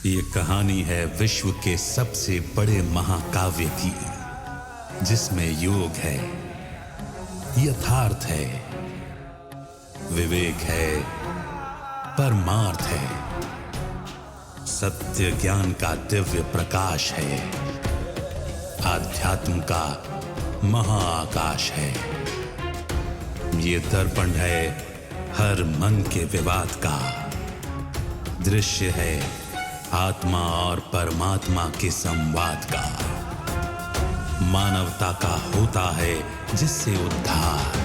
ये कहानी है विश्व के सबसे बड़े महाकाव्य की, जिसमें योग है, यथार्थ है, विवेक है, परमार्थ है, सत्य ज्ञान का दिव्य प्रकाश है, आध्यात्म का महाआकाश है। ये दर्पण है हर मन के विवाद का, दृश्य है आत्मा और परमात्मा के संवाद का, मानवता का होता है जिससे उद्धार।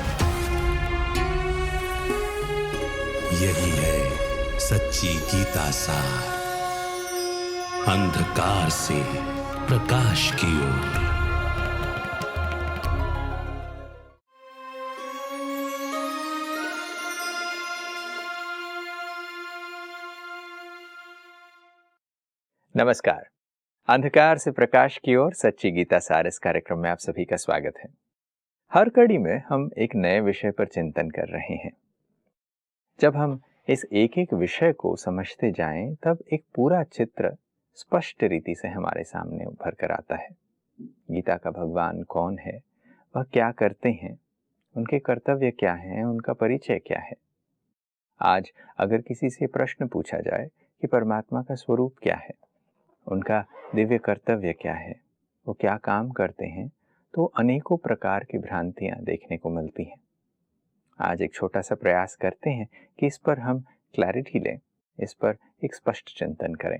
यही है सच्ची गीता सार, अंधकार से प्रकाश की ओर। नमस्कार। अंधकार से प्रकाश की ओर सच्ची गीता सार इस कार्यक्रम में आप सभी का स्वागत है। हर कड़ी में हम एक नए विषय पर चिंतन कर रहे हैं। जब हम इस एक एक विषय को समझते जाएं, तब एक पूरा चित्र स्पष्ट रीति से हमारे सामने उभर कर आता है। गीता का भगवान कौन है, वह क्या करते हैं, उनके कर्तव्य क्या हैं, उनका परिचय क्या है। आज अगर किसी से प्रश्न पूछा जाए कि परमात्मा का स्वरूप क्या है, उनका दिव्य कर्तव्य क्या है, वो क्या काम करते हैं, तो अनेकों प्रकार की भ्रांतियां देखने को मिलती हैं। आज एक छोटा सा प्रयास करते हैं कि इस पर हम क्लैरिटी लें, इस पर एक स्पष्ट चिंतन करें।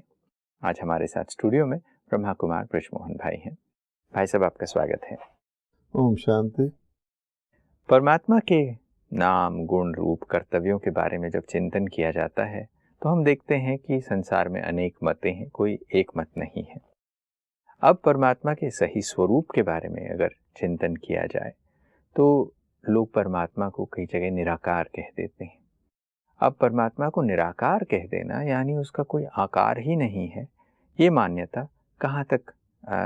आज हमारे साथ स्टूडियो में ब्रह्मा कुमार बृजमोहन भाई हैं। भाई साहब, आपका स्वागत है। ओम शांति। परमात्मा के नाम, गुण, रूप, कर्तव्यों के बारे में जब चिंतन किया जाता है तो हम देखते हैं कि संसार में अनेक मतें हैं, कोई एक मत नहीं है। अब परमात्मा के सही स्वरूप के बारे में अगर चिंतन किया जाए तो लोग परमात्मा को कई जगह निराकार कह देते हैं। अब परमात्मा को निराकार कह देना यानी उसका कोई आकार ही नहीं है, ये मान्यता कहाँ तक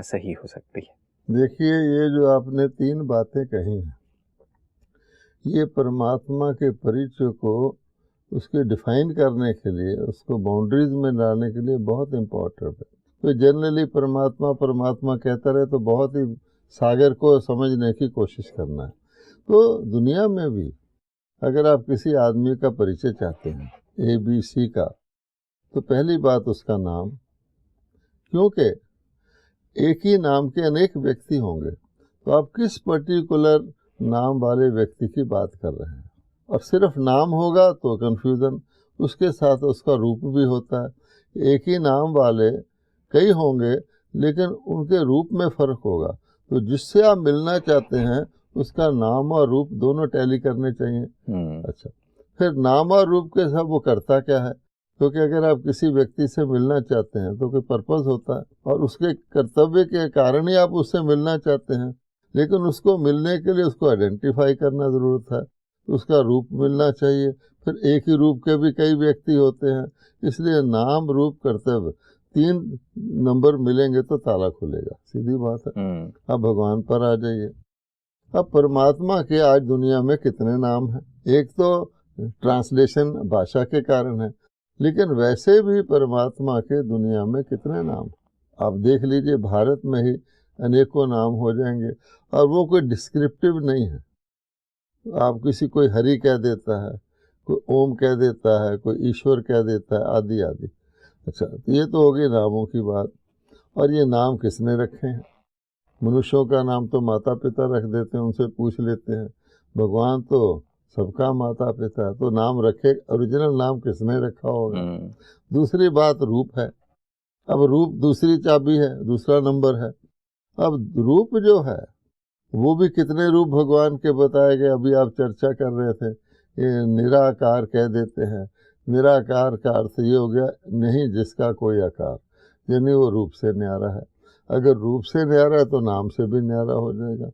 सही हो सकती है? देखिए, ये जो आपने तीन बातें कही हैं, ये परमात्मा के परिचय को उसके डिफाइन करने के लिए, उसको बाउंड्रीज में लाने के लिए बहुत इम्पोर्टेंट है। तो जनरली परमात्मा परमात्मा कहता रहे तो बहुत ही सागर को समझने की कोशिश करना है। तो दुनिया में भी अगर आप किसी आदमी का परिचय चाहते हैं, ABC का, तो पहली बात उसका नाम, क्योंकि एक ही नाम के अनेक व्यक्ति होंगे, तो आप किस पर्टिकुलर नाम वाले व्यक्ति की बात कर रहे हैं। और सिर्फ नाम होगा तो कन्फ्यूज़न, उसके साथ उसका रूप भी होता है। एक ही नाम वाले कई होंगे लेकिन उनके रूप में फ़र्क होगा, तो जिससे आप मिलना चाहते हैं उसका नाम और रूप दोनों टैली करने चाहिए। अच्छा, फिर नाम और रूप के साथ वो करता क्या है, क्योंकि अगर आप किसी व्यक्ति से मिलना चाहते हैं तो कोई पर्पज़ होता है और उसके कर्तव्य के कारण ही आप उससे मिलना चाहते हैं। लेकिन उसको मिलने के लिए उसको आइडेंटिफाई करना ज़रूरत है, उसका रूप मिलना चाहिए। फिर एक ही रूप के भी कई व्यक्ति होते हैं, इसलिए नाम, रूप, कर्तव्य, 3 नंबर मिलेंगे तो ताला खुलेगा। सीधी बात है। अब भगवान पर आ जाइए। अब परमात्मा के आज दुनिया में कितने नाम हैं? एक तो ट्रांसलेशन भाषा के कारण है, लेकिन वैसे भी परमात्मा के दुनिया में कितने नाम। आप देख लीजिए, भारत में ही अनेकों नाम हो जाएंगे और वो कोई डिस्क्रिप्टिव नहीं है। आप किसी कोई हरि कह देता है, कोई ओम कह देता है, कोई ईश्वर कह देता है, आदि आदि। अच्छा, तो ये तो हो गई नामों की बात। और ये नाम किसने रखे हैं? मनुष्यों का नाम तो माता पिता रख देते हैं, उनसे पूछ लेते हैं। भगवान तो सबका माता पिता है, तो नाम रखे, ओरिजिनल नाम किसने रखा होगा? दूसरी बात रूप है। अब रूप दूसरी चाबी है, दूसरा नंबर है। अब रूप जो है वो भी कितने रूप भगवान के बताए गए। अभी आप चर्चा कर रहे थे, ये निराकार कह देते हैं। निराकार का अर्थ ये हो गया, नहीं जिसका कोई आकार, यानी वो रूप से न्यारा है। अगर रूप से न्यारा है तो नाम से भी न्यारा हो जाएगा।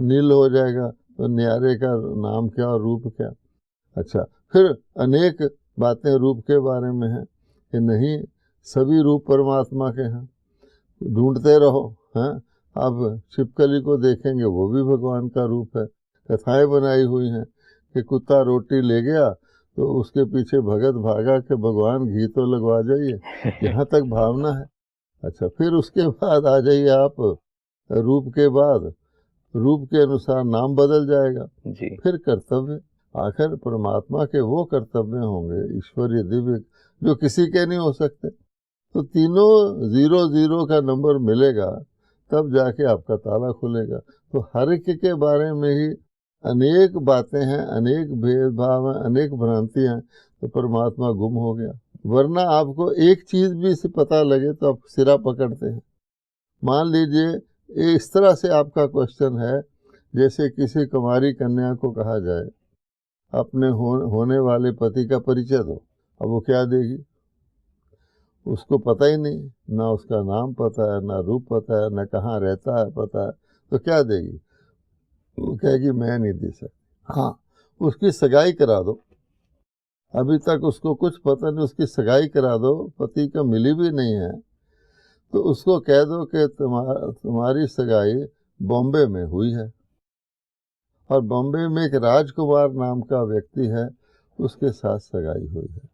नील हो जाएगा तो न्यारे का नाम क्या और रूप क्या। अच्छा, फिर अनेक बातें रूप के बारे में हैं कि नहीं सभी रूप परमात्मा के हैं, ढूंढते रहो। हैं, अब छिपकली को देखेंगे, वो भी भगवान का रूप है। कथाएं बनाई हुई हैं कि कुत्ता रोटी ले गया तो उसके पीछे भगत भागा के भगवान घी तो लगवा जाइए, यहाँ तक भावना है। अच्छा, फिर उसके बाद आ जाइए आप रूप के बाद, रूप के अनुसार नाम बदल जाएगा। जी। फिर कर्तव्य, आखिर परमात्मा के वो कर्तव्य होंगे ईश्वरीय दिव्य जो किसी के नहीं हो सकते। तो तीनों 0 का नंबर मिलेगा तब जाके आपका ताला खुलेगा। तो हर एक के बारे में ही अनेक बातें हैं, अनेक भेदभाव हैं, अनेक भ्रांतियां हैं, तो परमात्मा गुम हो गया। वरना आपको एक चीज भी से पता लगे तो आप सिरा पकड़ते हैं। मान लीजिए इस तरह से आपका क्वेश्चन है, जैसे किसी कुमारी कन्या को कहा जाए अपने होने वाले पति का परिचय दो, अब वो क्या देगी? उसको पता ही नहीं, ना उसका नाम पता है, ना रूप पता है, ना कहाँ रहता है पता है, तो क्या देगी? वो कहेगी मैं नहीं दे सकती। हाँ, उसकी सगाई करा दो, अभी तक उसको कुछ पता नहीं, उसकी सगाई करा दो, पति का मिली भी नहीं है, तो उसको कह दो कि तुम्हारी सगाई बॉम्बे में हुई है और बॉम्बे में एक राजकुमार नाम का व्यक्ति है, उसके साथ सगाई हुई है।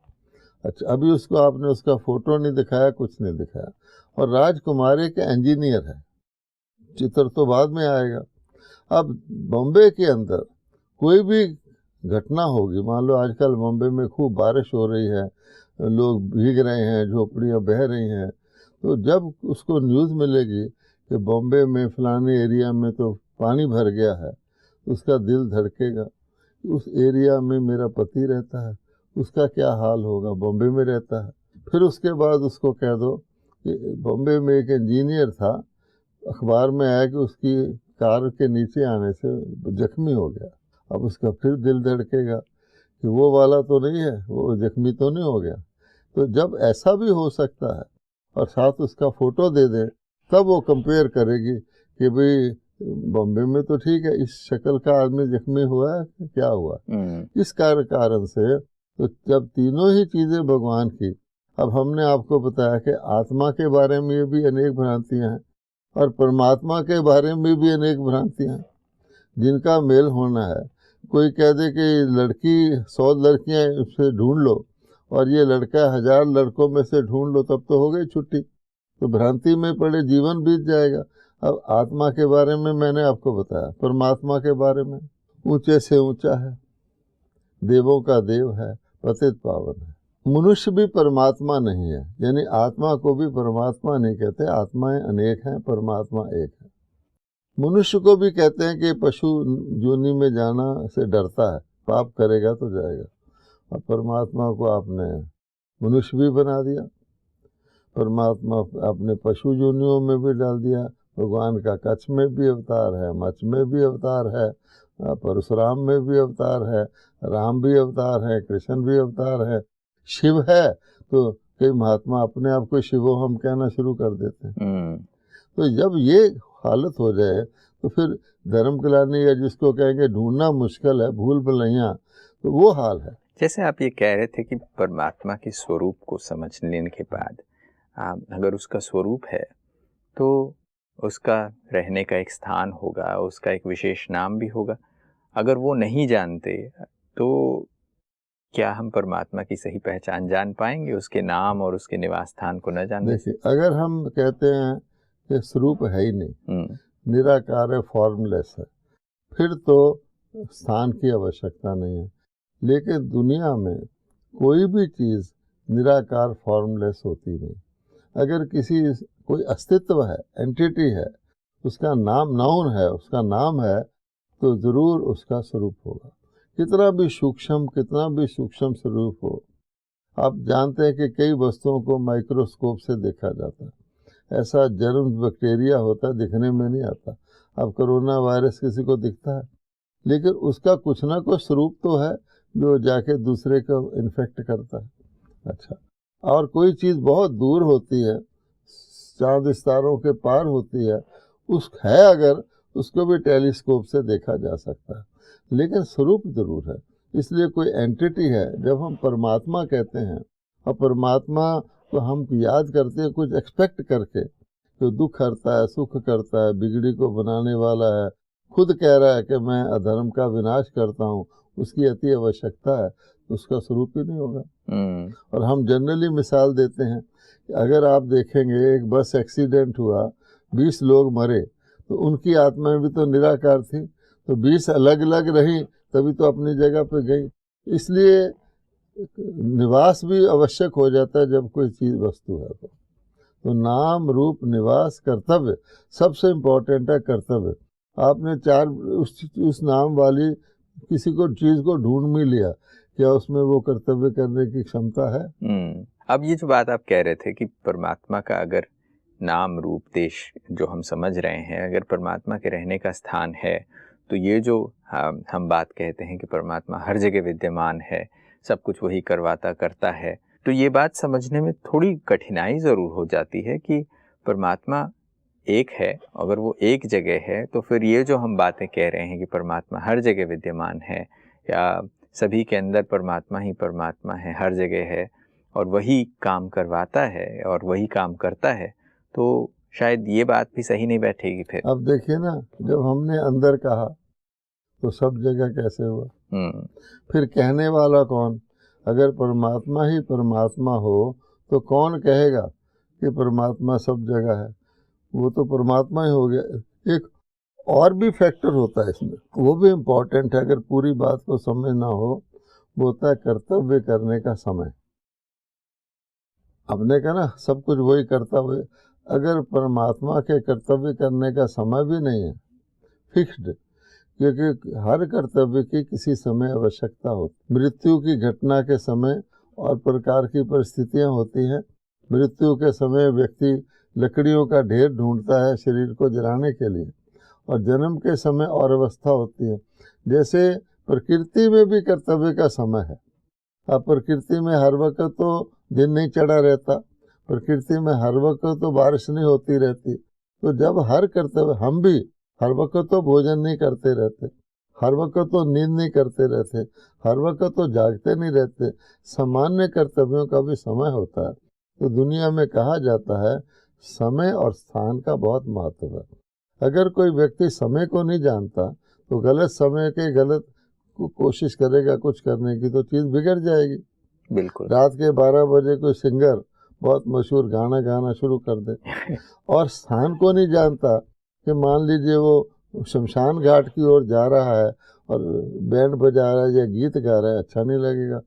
अच्छा, अभी उसको आपने उसका फोटो नहीं दिखाया, कुछ नहीं दिखाया, और राजकुमारी के इंजीनियर है, चित्र तो बाद में आएगा। अब बॉम्बे के अंदर कोई भी घटना होगी, मान लो आजकल बॉम्बे में खूब बारिश हो रही है, लोग भीग रहे हैं, झोपड़ियाँ बह रही हैं, तो जब उसको न्यूज़ मिलेगी कि बॉम्बे में फलाने एरिया में तो पानी भर गया है, उसका दिल धड़केगा। उस एरिया में मेरा पति रहता है, उसका क्या हाल होगा, बॉम्बे में रहता है। फिर उसके बाद उसको कह दो कि बॉम्बे में एक इंजीनियर था, अखबार में आया कि उसकी कार के नीचे आने से जख्मी हो गया। अब उसका फिर दिल धड़केगा कि वो वाला तो नहीं है, वो जख्मी तो नहीं हो गया। तो जब ऐसा भी हो सकता है और साथ उसका फोटो दे दें, तब वो कंपेयर करेगी कि भाई बॉम्बे में तो ठीक है, इस शक्ल का आदमी जख्मी हुआ है, क्या हुआ। इस कारण से तो जब तीनों ही चीज़ें भगवान की, अब हमने आपको बताया कि आत्मा के बारे में भी अनेक भ्रांतियाँ हैं और परमात्मा के बारे में भी अनेक भ्रांतियाँ हैं जिनका मेल होना है। कोई कह दे कि लड़की 100 लड़कियाँ उससे ढूंढ लो और ये लड़का 1000 लड़कों में से ढूंढ लो, तब तो हो गई छुट्टी, तो भ्रांति में पड़े जीवन बीत जाएगा। अब आत्मा के बारे में मैंने आपको बताया, परमात्मा के बारे में ऊंचे से ऊंचा है, देवों का देव है, पतित पावन है। मनुष्य भी परमात्मा नहीं है, यानी आत्मा को भी परमात्मा नहीं कहते, आत्माएं अनेक हैं, परमात्मा एक है। मनुष्य को भी कहते हैं कि पशु जोनि में जाना से डरता है, पाप करेगा तो जाएगा, और परमात्मा को आपने मनुष्य भी बना दिया, परमात्मा आपने पशु जोनियों में भी डाल दिया। भगवान का कच्छ में भी अवतार है, मच्छ में भी अवतार है, परशुराम में भी अवतार है, राम भी अवतार है, कृष्ण भी अवतार है, शिव है। तो कई महात्मा अपने आप को शिवो हम कहना शुरू कर देते हैं। तो जब ये हालत हो जाए तो फिर धर्म गिलानी, या जिसको कहेंगे ढूंढना मुश्किल है, भूल भुलैया, तो वो हाल है। जैसे आप ये कह रहे थे कि परमात्मा के स्वरूप को समझ लेने के बाद अगर उसका स्वरूप है तो उसका रहने का एक स्थान होगा, उसका एक विशेष नाम भी होगा। अगर वो नहीं जानते तो क्या हम परमात्मा की सही पहचान जान पाएंगे, उसके नाम और उसके निवास स्थान को न जानने से? देखिए, अगर हम कहते हैं कि स्वरूप है ही नहीं, निराकार है, फॉर्मलेस है, फिर तो स्थान की आवश्यकता नहीं है। लेकिन दुनिया में कोई भी चीज़ निराकार फॉर्मलेस होती नहीं। अगर कोई अस्तित्व है, एंटिटी है, उसका नाम नाउन है, उसका नाम है, तो ज़रूर उसका स्वरूप होगा, कितना भी सूक्ष्म स्वरूप हो। आप जानते हैं कि कई वस्तुओं को माइक्रोस्कोप से देखा जाता है, ऐसा जर्म बैक्टीरिया होता है, दिखने में नहीं आता। अब कोरोना वायरस किसी को दिखता है, लेकिन उसका कुछ ना कुछ स्वरूप तो है जो जाके दूसरे को इन्फेक्ट करता है। अच्छा, और कोई चीज़ बहुत दूर होती है, चांद सितारों के पार होती है, अगर उसको भी टेलीस्कोप से देखा जा सकता है, लेकिन स्वरूप जरूर है। इसलिए कोई एंटिटी है। जब हम परमात्मा कहते हैं, और परमात्मा को हम याद करते हैं कुछ एक्सपेक्ट करके, तो दुख करता है, सुख करता है, बिगड़ी को बनाने वाला है, खुद कह रहा है कि मैं अधर्म का विनाश करता हूँ, उसकी अति आवश्यकता है तो उसका स्वरूप ही नहीं होगा। और हम जनरली मिसाल देते हैं कि अगर आप देखेंगे एक बस एक्सीडेंट हुआ, 20 लोग मरे, तो उनकी आत्माएं भी तो निराकार थी, तो 20 अलग अलग रही तभी तो अपनी जगह पे गई। इसलिए निवास भी आवश्यक हो जाता है जब कोई चीज़ वस्तु है तो नाम रूप निवास कर्तव्य सबसे इम्पोर्टेंट है। कर्तव्य आपने चार उस नाम वाली किसी को चीज़ को ढूंढ भी लिया, क्या उसमें वो कर्तव्य करने की क्षमता है? अब ये जो बात आप कह रहे थे कि परमात्मा का अगर नाम रूप देश जो हम समझ रहे हैं, अगर परमात्मा के रहने का स्थान है, तो ये जो हम बात कहते हैं कि परमात्मा हर जगह विद्यमान है, सब कुछ वही करवाता करता है, तो ये बात समझने में थोड़ी कठिनाई ज़रूर हो जाती है कि परमात्मा एक है, अगर वो एक जगह है तो फिर ये जो हम बातें कह रहे हैं कि परमात्मा हर जगह विद्यमान है या सभी के अंदर परमात्मा ही परमात्मा है, हर जगह है और वही काम करवाता है और वही काम करता है, तो शायद ये बात भी सही नहीं बैठेगी फिर। अब देखिए ना, जब हमने अंदर कहा तो सब जगह कैसे हुआ? फिर कहने वाला कौन? अगर परमात्मा ही परमात्मा हो तो कौन कहेगा कि परमात्मा सब जगह है? वो तो परमात्मा ही हो गया। एक और भी फैक्टर होता है इसमें, वो भी इम्पोर्टेंट है, अगर पूरी बात को समझना हो, वो होता है कर्तव्य करने का समय। आपने कहा ना सब कुछ वही करता हुए, अगर परमात्मा के कर्तव्य करने का समय भी नहीं है फिक्स्ड, क्योंकि हर कर्तव्य की किसी समय आवश्यकता होती। मृत्यु की घटना के समय और प्रकार की परिस्थितियां होती हैं। मृत्यु के समय व्यक्ति लकड़ियों का ढेर ढूंढता है शरीर को जलाने के लिए, और जन्म के समय और अवस्था होती है। जैसे प्रकृति में भी कर्तव्य का समय है। अब प्रकृति में हर वक्त तो दिन नहीं चढ़ा रहता, प्रकृति में हर वक्त तो बारिश नहीं होती रहती। तो जब हर कर्तव्य, हम भी हर वक्त तो भोजन नहीं करते रहते, हर वक्त तो नींद नहीं करते रहते, हर वक्त तो जागते नहीं रहते, सामान्य कर्तव्यों का भी समय होता है। तो दुनिया में कहा जाता है समय और स्थान का बहुत महत्व है। अगर कोई व्यक्ति समय को नहीं जानता तो गलत समय के गलत कोशिश करेगा कुछ करने की, तो चीज़ बिगड़ जाएगी। बिल्कुल। रात के 12 बजे कोई सिंगर बहुत मशहूर गाना गाना शुरू कर दे और स्थान को नहीं जानता कि मान लीजिए वो शमशान घाट की ओर जा रहा है और बैंड बजा रहा है या गीत गा रहा है, अच्छा नहीं लगेगा।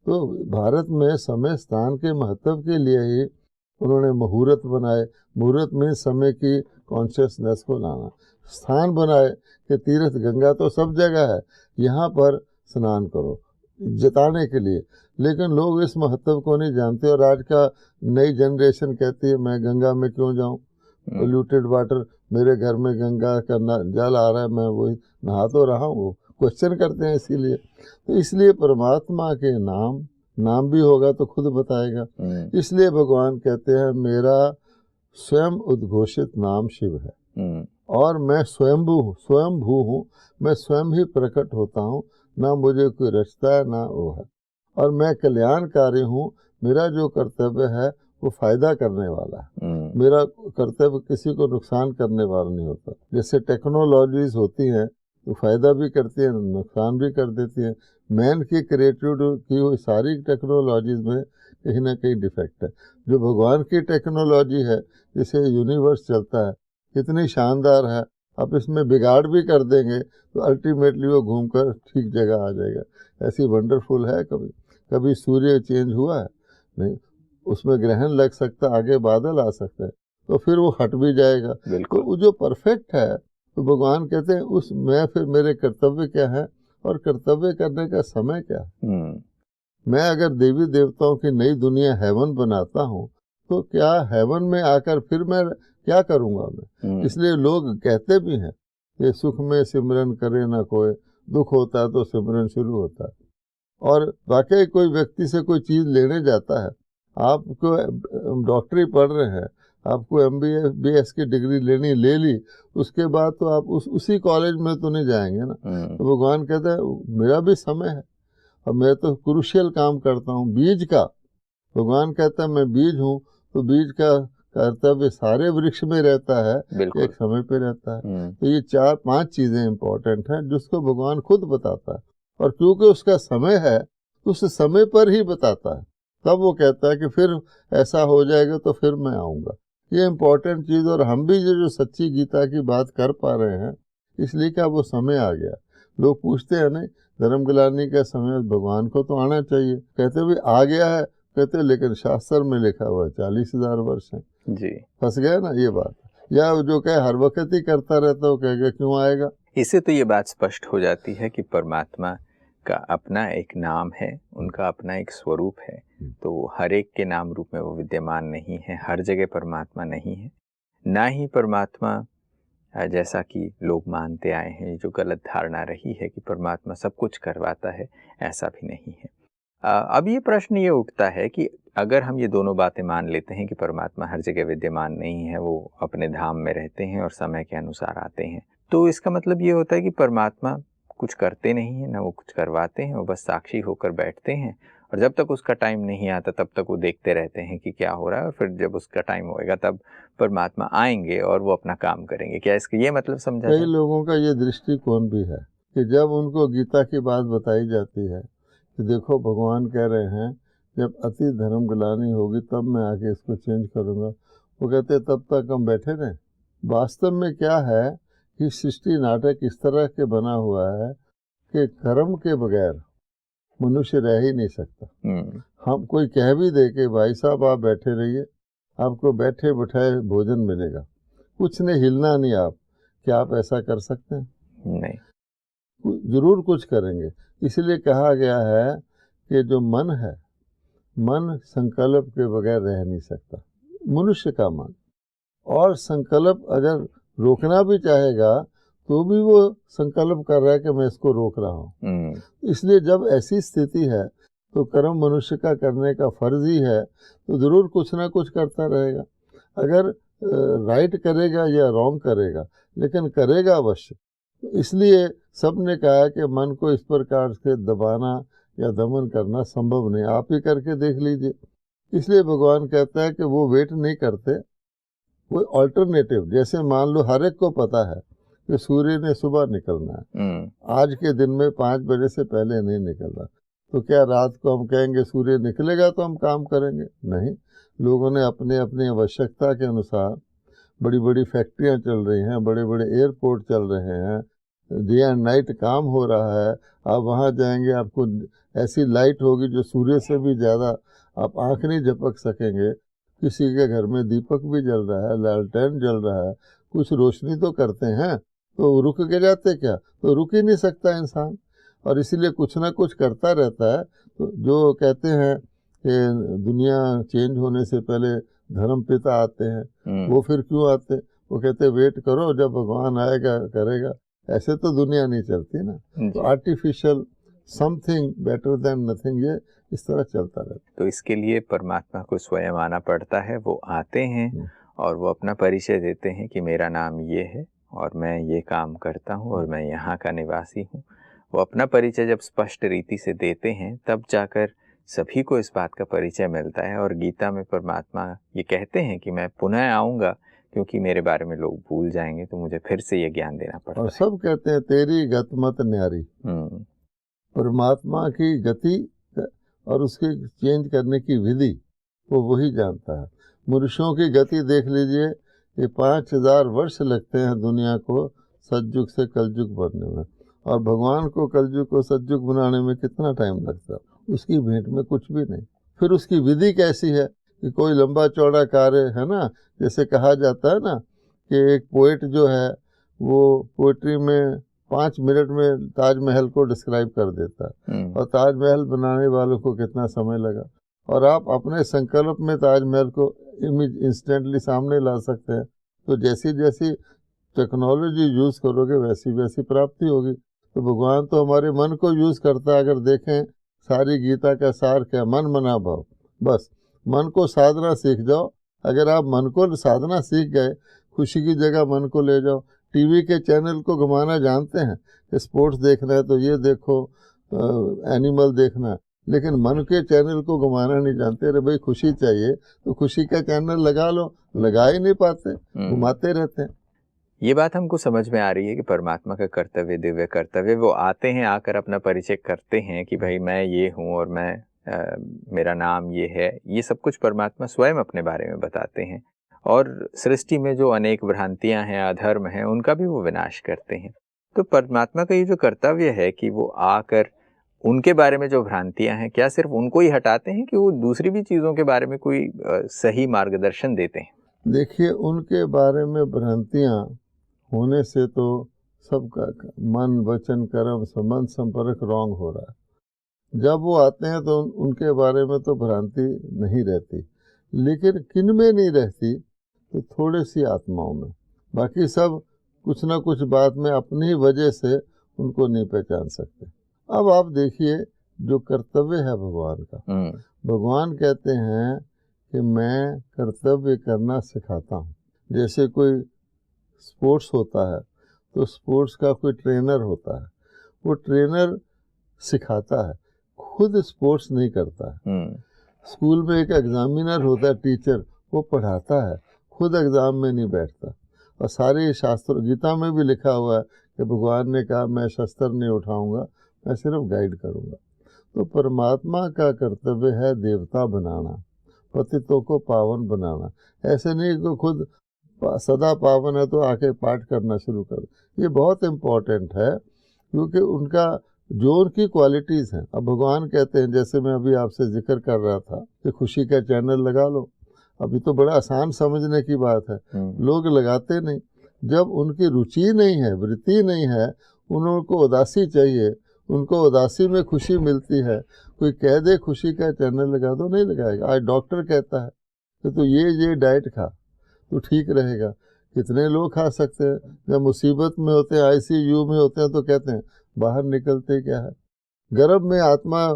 तो भारत में समय स्थान के महत्व के लिए ही उन्होंने मुहूर्त बनाए। मुहूर्त में समय की कॉन्शियसनेस को लाना, स्थान बनाए कि तीर्थ गंगा तो सब जगह है, यहाँ पर स्नान करो जताने के लिए। लेकिन लोग इस महत्व को नहीं जानते और आज का नई जनरेशन कहती है मैं गंगा में क्यों जाऊँ, पोल्यूटेड वाटर, मेरे घर में गंगा का जल आ रहा है, मैं वही नहा तो रहा हूँ, क्वेश्चन करते हैं। इसीलिए तो इसलिए परमात्मा के नाम भी होगा तो खुद बताएगा। इसलिए भगवान कहते हैं मेरा स्वयं उद्घोषित नाम शिव है और मैं स्वयंभू हूँ, मैं स्वयं ही प्रकट होता हूँ, ना मुझे कोई रचता है ना वो है, और मैं कल्याणकारी हूँ। मेरा जो कर्तव्य है वो फायदा करने वाला है, मेरा कर्तव्य किसी को नुकसान करने वाला नहीं होता। जैसे टेक्नोलॉजीज होती हैं तो फायदा भी करती हैं, नुकसान भी कर देती हैं। मैन की क्रिएटिव की हुई सारी टेक्नोलॉजीज में कहीं ना कहीं डिफेक्ट है। जो भगवान की टेक्नोलॉजी है, जिसे यूनिवर्स चलता है, कितनी शानदार है। आप इसमें बिगाड़ भी कर देंगे तो अल्टीमेटली वो घूमकर ठीक जगह आ जाएगा। ऐसी वंडरफुल है। कभी सूर्य चेंज हुआ है? नहीं। उसमें ग्रहण लग सकता है, आगे बादल आ सकते हैं, तो फिर वो हट भी जाएगा। तो वो जो परफेक्ट है, तो भगवान कहते हैं उसमें फिर मेरे कर्तव्य क्या है और कर्तव्य करने का समय क्या है। मैं अगर देवी देवताओं की नई दुनिया हेवन बनाता हूँ तो क्या हेवन में आकर फिर मैं क्या करूँगा मैं? इसलिए लोग कहते भी हैं कि सुख में सिमरन करे ना कोई, दुख होता है तो सिमरन शुरू होता है। और वाकई कोई व्यक्ति से कोई चीज़ लेने जाता है, आपको डॉक्टरी पढ़ रहे हैं, आपको MBBS की डिग्री ले ली, उसके बाद तो आप उसी कॉलेज में तो नहीं जाएंगे ना। तो भगवान कहते हैं मेरा भी समय है और मैं तो क्रूशियल काम करता हूँ बीज का। भगवान कहता है मैं बीज हूँ, तो बीज का कर्तव्य सारे वृक्ष में रहता है, एक समय पे रहता है। तो ये 4-5 चीज़ें इंपॉर्टेंट हैं जिसको भगवान खुद बताता है। और क्योंकि उसका समय है तो उस समय पर ही बताता है। तब वो कहता है कि फिर ऐसा हो जाएगा तो फिर मैं आऊँगा। ये इम्पोर्टेंट चीज़, और हम भी जो सच्ची गीता की बात कर पा रहे हैं इसलिए क्या वो समय आ गया। लोग पूछते हैं नहीं, धर्म गिलानी का समय भगवान को तो आना चाहिए, कहते भी आ गया है, कहते लेकिन शास्त्र में लिखा हुआ है 40,000 वर्ष है जी। फंस गए ना ये बात। या जो कहे हर वक्त ही करता रहता है, वो कहेगा क्यों आएगा। इससे तो ये बात स्पष्ट हो जाती है कि परमात्मा का अपना एक नाम है, उनका अपना एक स्वरूप है, तो हर एक के नाम रूप में वो विद्यमान नहीं है, हर जगह परमात्मा नहीं है। ना ही परमात्मा जैसा कि लोग मानते आए हैं, जो गलत धारणा रही है कि परमात्मा सब कुछ करवाता है, ऐसा भी नहीं है। अब ये प्रश्न ये उठता है कि अगर हम ये दोनों बातें मान लेते हैं कि परमात्मा हर जगह विद्यमान नहीं है, वो अपने धाम में रहते हैं और समय के अनुसार आते हैं, तो इसका मतलब ये होता है कि परमात्मा कुछ करते नहीं हैं, ना वो कुछ करवाते हैं, वो बस साक्षी होकर बैठते हैं और जब तक उसका टाइम नहीं आता तब तक वो देखते रहते हैं कि क्या हो रहा है, और फिर जब उसका टाइम होएगा तब परमात्मा आएंगे और वो अपना काम करेंगे। क्या इसका ये मतलब समझा कई जाए? लोगों का ये दृष्टिकोण भी है कि जब उनको गीता की बात बताई जाती है कि देखो भगवान कह रहे हैं जब अति धर्म गिलानी होगी तब मैं आके इसको चेंज करूँगा, वो कहते तब तक हम बैठे रहें। वास्तव में क्या है कि सृष्टि नाटक इस तरह के बना हुआ है कि कर्म के बगैर मनुष्य रह ही नहीं सकता। हम कोई कह भी दे कि भाई साहब आप बैठे रहिए, आपको बैठे बिठाए भोजन मिलेगा, कुछ नहीं, हिलना नहीं आप, क्या आप ऐसा कर सकते हैं? नहीं। जरूर कुछ करेंगे। इसलिए कहा गया है कि जो मन है, मन संकल्प के बगैर रह नहीं सकता, मनुष्य का मन। और संकल्प अगर रोकना भी चाहेगा तो भी वो संकल्प कर रहा है कि मैं इसको रोक रहा हूँ। इसलिए जब ऐसी स्थिति है तो कर्म मनुष्य का करने का फर्ज ही है, तो जरूर कुछ ना कुछ करता रहेगा। अगर राइट करेगा या रॉन्ग करेगा, लेकिन करेगा अवश्य। इसलिए सब ने कहा कि मन को इस प्रकार से दबाना या दमन करना संभव नहीं, आप ही करके देख लीजिए। इसलिए भगवान कहता है कि वो वेट नहीं करते, कोई ऑल्टरनेटिव, जैसे मान लो हर एक को पता है कि सूर्य ने सुबह निकलना है, आज के दिन में 5 बजे से पहले नहीं निकलना, तो क्या रात को हम कहेंगे सूर्य निकलेगा तो हम काम करेंगे? नहीं। लोगों ने अपने अपनी आवश्यकता के अनुसार, बड़ी बड़ी फैक्ट्रियां चल रही हैं, बड़े बड़े एयरपोर्ट चल रहे हैं, डे एंड नाइट काम हो रहा है। आप वहाँ जाएंगे, आपको ऐसी लाइट होगी जो सूर्य से भी ज़्यादा, आप आँख नहीं झपक सकेंगे। किसी के घर में दीपक भी जल रहा है, लालटेन जल रहा है, कुछ रोशनी तो करते हैं, तो रुक के जाते क्या? तो रुक ही नहीं सकता इंसान, और इसीलिए कुछ ना कुछ करता रहता है। तो जो कहते हैं कि दुनिया चेंज होने से पहले धर्म पिता आते हैं, वो फिर क्यों आते? वो कहते वेट करो, जब भगवान आएगा करेगा। ऐसे तो दुनिया नहीं चलती ना। तो artificial something better than nothing, ये इस तरह चलता रहता है। तो इसके लिए परमात्मा को स्वयं आना पड़ता है। वो आते हैं और वो अपना परिचय देते हैं कि मेरा नाम ये है और मैं ये काम करता हूँ और मैं यहाँ का निवासी हूँ। वो अपना परिचय जब स्पष्ट रीति से देते हैं तब जाकर सभी को इस बात का परिचय मिलता है। और गीता में परमात्मा ये कहते हैं कि मैं पुनः आऊँगा, क्योंकि मेरे बारे में लोग भूल जाएंगे, तो मुझे फिर से ये ज्ञान देना पड़ता है। और सब कहते हैं तेरी गत मत न्यारी। परमात्मा की गति और उसके चेंज करने की विधि वो वही जानता है। मनुष्यों की गति देख लीजिए कि 5000 वर्ष लगते हैं दुनिया को सतयुग से कलयुग बनने में, और भगवान को कलयुग को सतयुग बनाने में कितना टाइम लगता है? उसकी भेंट में कुछ भी नहीं। फिर उसकी विधि कैसी है कि कोई लंबा चौड़ा कार्य है ना, जैसे कहा जाता है ना कि एक पोएट जो है वो पोएट्री में 5 मिनट में ताजमहल को डिस्क्राइब कर देता है, और ताजमहल बनाने वालों को कितना समय लगा। और आप अपने संकल्प में ताजमहल को इमेज इंस्टेंटली सामने ला सकते हैं। तो जैसी जैसी टेक्नोलॉजी यूज़ करोगे वैसी वैसी प्राप्ति होगी। तो भगवान तो हमारे मन को यूज़ करता है। अगर देखें सारी गीता का सार क्या, मन मना भाव। बस मन को साधना सीख जाओ। अगर आप मन को साधना सीख गए, खुशी की जगह मन को ले जाओ। टीवी के चैनल को घुमाना जानते हैं, स्पोर्ट्स देखना है तो ये देखो, एनिमल देखना है, लेकिन मन के चैनल को घुमाना नहीं जानते। अरे भाई खुशी चाहिए तो खुशी का चैनल लगा लो, लगा ही नहीं पाते, घुमाते रहते हैं। ये बात हमको समझ में आ रही है कि परमात्मा का कर्तव्य, दिव्य कर्तव्य, वो आते हैं, आकर अपना परिचय करते हैं कि भाई मैं ये हूँ और मैं मेरा नाम ये है। ये सब कुछ परमात्मा स्वयं अपने बारे में बताते हैं और सृष्टि में जो अनेक भ्रांतियां हैं, अधर्म हैं, उनका भी वो विनाश करते हैं। तो परमात्मा का ये जो कर्तव्य है कि वो आकर उनके बारे में जो भ्रांतियां हैं, क्या सिर्फ उनको ही हटाते हैं कि वो दूसरी भी चीज़ों के बारे में कोई सही मार्गदर्शन देते हैं? देखिए, उनके बारे में भ्रांतियाँ होने से तो सबका मन, वचन, कर्म, संबंध, संपर्क रॉन्ग हो रहा है। जब वो आते हैं तो उनके बारे में तो भ्रांति नहीं रहती, लेकिन किन में नहीं रहती, तो थोड़ी सी आत्माओं में। बाकी सब कुछ ना कुछ बात में अपनी ही वजह से उनको नहीं पहचान सकते। अब आप देखिए, जो कर्तव्य है भगवान का, भगवान कहते हैं कि मैं कर्तव्य करना सिखाता हूँ। जैसे कोई स्पोर्ट्स होता है तो स्पोर्ट्स का कोई ट्रेनर होता है, वो ट्रेनर सिखाता है, खुद स्पोर्ट्स नहीं करता है। स्कूल में एक एग्जामिनर होता है, टीचर, वो पढ़ाता है, खुद एग्जाम में नहीं बैठता। और सारे शास्त्र, गीता में भी लिखा हुआ है कि भगवान ने कहा मैं शस्त्र नहीं उठाऊंगा, मैं सिर्फ गाइड करूंगा। तो परमात्मा का कर्तव्य है देवता बनाना, पतितों को पावन बनाना। ऐसे नहीं कि खुद सदा पावन है तो आके पाठ करना शुरू कर। ये बहुत इम्पोर्टेंट है, क्योंकि उनका जो उनकी क्वालिटीज़ हैं। अब भगवान कहते हैं, जैसे मैं अभी आपसे जिक्र कर रहा था कि खुशी का चैनल लगा लो। अभी तो बड़ा आसान समझने की बात है, लोग लगाते नहीं। जब उनकी रुचि नहीं है, वृत्ति नहीं है, उनको उदासी चाहिए, उनको उदासी में खुशी मिलती है। कोई कह दे खुशी का चैनल लगा दो, नहीं लगाएगा। आज डॉक्टर कहता है कि तो ये डाइट खा तो ठीक रहेगा। कितने लोग खा सकते हैं? जब मुसीबत में होते हैं, ICU में होते हैं, तो कहते हैं बाहर निकलते क्या है। गर्भ में आत्मा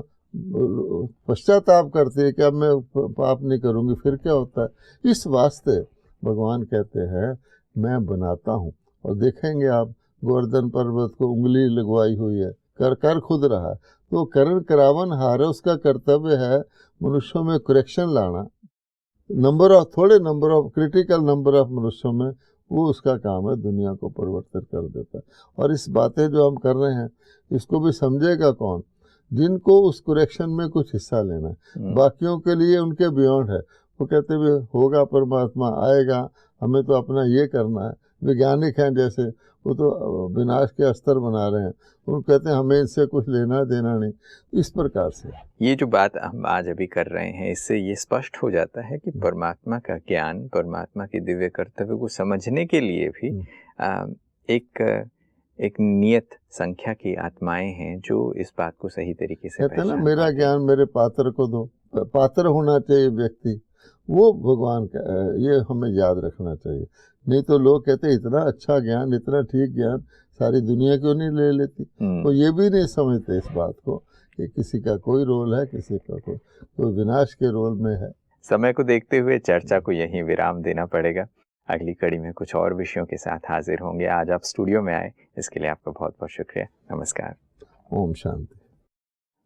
पश्चाताप करती है कि अब मैं पाप नहीं करूँगी, फिर क्या होता है। इस वास्ते भगवान कहते हैं मैं बनाता हूँ। और देखेंगे आप, गोवर्धन पर्वत को उंगली लगवाई हुई है, कर खुद रहा है। तो करण करावन हार, उसका कर्तव्य है मनुष्यों में करेक्शन लाना। थोड़े number of critical number of मनुष्यों में वो उसका काम है, दुनिया को परिवर्तित कर देता है। और इस बातें जो हम कर रहे हैं, इसको भी समझेगा कौन? जिनको उस करेक्शन में कुछ हिस्सा लेना है। बाकियों के लिए उनके बियॉन्ड है, वो कहते हुए होगा, परमात्मा आएगा, हमें तो अपना ये करना है। वैज्ञानिक हैं जैसे, वो तो विनाश के अस्त्र बना रहे हैं, वो कहते हैं हमें इससे कुछ लेना देना नहीं। इस प्रकार से ये जो बात हम आज अभी कर रहे हैं, इससे ये स्पष्ट हो जाता है कि परमात्मा का ज्ञान, परमात्मा के दिव्य कर्तव्य को समझने के लिए भी एक नियत संख्या की आत्माएं हैं जो इस बात को सही तरीके से कहते हैं ना, मेरा ज्ञान मेरे पात्र को दो। पात्र होना चाहिए व्यक्ति, वो भगवान का, ये हमें याद रखना चाहिए। नहीं तो लोग कहते हैं इतना अच्छा ज्ञान, इतना ठीक ज्ञान सारी दुनिया क्यों नहीं ले लेती। तो ये भी नहीं समझते इस बात को कि किसी का कोई रोल है, किसी का कोई विनाश के रोल में है। समय को देखते हुए चर्चा को यहीं विराम देना पड़ेगा। अगली कड़ी में कुछ और विषयों के साथ हाजिर होंगे। आज आप स्टूडियो में आए, इसके लिए आपका बहुत बहुत शुक्रिया। नमस्कार। ओम शांति।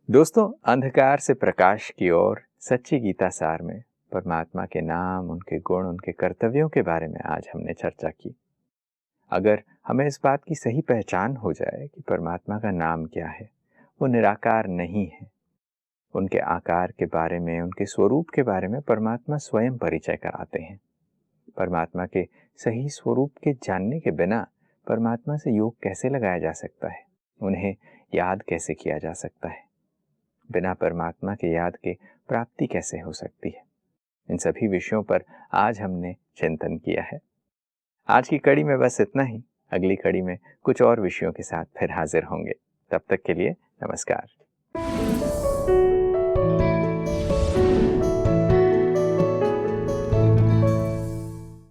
दोस्तों, अंधकार से प्रकाश की ओर सच्ची गीता सार में परमात्मा के नाम, उनके गुण, उनके कर्तव्यों के बारे में आज हमने चर्चा की। अगर हमें इस बात की सही पहचान हो जाए कि परमात्मा का नाम क्या है, वो निराकार नहीं है, उनके आकार के बारे में, उनके स्वरूप के बारे में परमात्मा स्वयं परिचय कराते हैं। परमात्मा के सही स्वरूप के जानने के बिना परमात्मा से योग कैसे लगाया जा सकता है, उन्हें याद कैसे किया जा सकता है, बिना परमात्मा के याद के प्राप्ति कैसे हो सकती है। इन सभी विषयों पर आज हमने चिंतन किया है। आज की कड़ी में बस इतना ही। अगली कड़ी में कुछ और विषयों के साथ फिर हाजिर होंगे। तब तक के लिए नमस्कार।